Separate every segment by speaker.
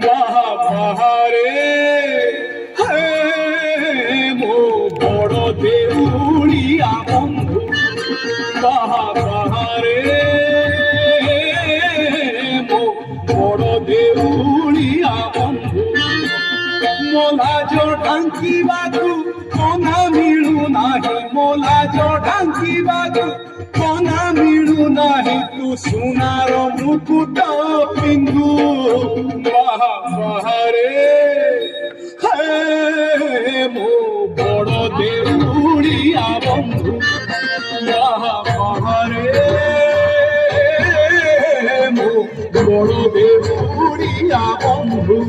Speaker 1: বাহারে হে মো বড় দেউলিয়া বন্ধু বাহারে মো বড় দেউলিয়া বন্ধু মোলাজ ঢাঙ্কিବାକୁ କନା ମିଳୁନାହିଁ ମୋଲାଜ ଢାଙ୍କିବାକୁ କନା ମିଳୁନାହିଁ ତୁ ସୁନାର ମୁକୁଟ ପିନ୍ଧୁ ବାହାରେ ହେ ମୋ ବଡ଼ ଦେଉଳିଆ ବନ୍ଧୁ ବାହାରେ ମୋ ବଡ଼ ଦେଉଳିଆ ବନ୍ଧୁ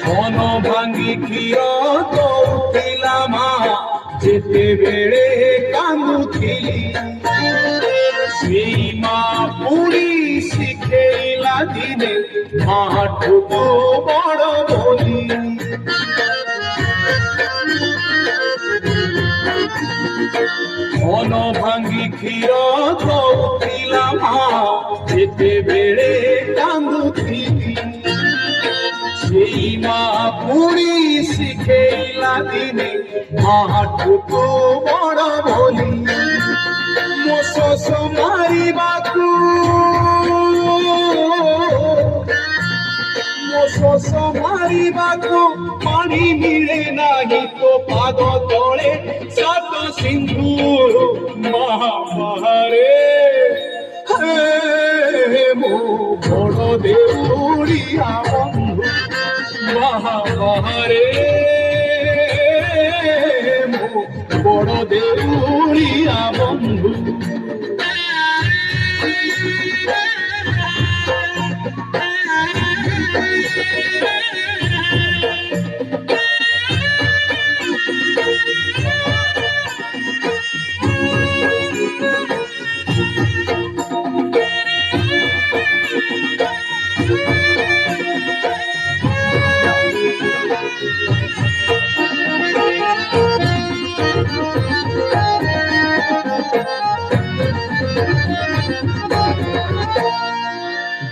Speaker 1: মন ভাঙ্গি ক্ষীর দৌড়িলা মা যেতেবেলে কান্দুথিলি সেই মা পুরি শিখেইলা দিনে মাঠু তো বড় বলি মন ভাঙ্গি ক্ষীর দৌড়িলা মা যেতেবেলে কান্দুথিলি সেই মা পুরি শিখেইলা দিনে মাঠু তো বড় বলি ମୋ ଶୋଷ ମାରିବାକୁ ମୋ ଶୋଷ ମାରିବାକୁ ପାଣି ମିଳେ ନାହିଁ ତୋ ପାଦ ତଳେ ସାତ ସିନ୍ଧୁ ବାହାରେ ହେ ମୋ ବଡ଼ ଦେଉଳିଆ ବନ୍ଧୁ ବାହାରେ ମୋ ବଡ଼ ଦେଉଳିଆ ବନ୍ଧୁ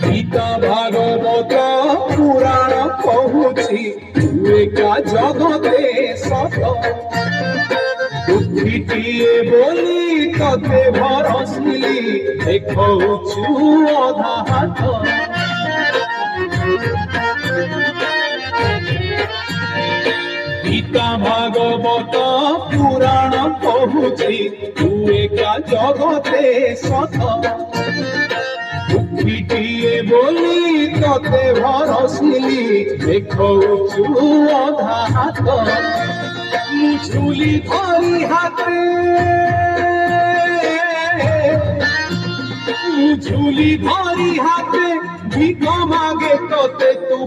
Speaker 1: গীতা ভাগবত পুরাণ কহুছি তু একা জগতে সত বুদ্ধিটিয়ে বলি ততে ভরসিলি দেখৌছু অধা হাত গীতা ভাগবত পুরাণ কহুছি তু একা জগতে সত পিটিয়ে বলি ততে ভরসিলি দেখৌছু অধা হাত মুঝুলি ধরি হাতে মুঝুলি ধরি হাতে ভিক মাগে ততে তু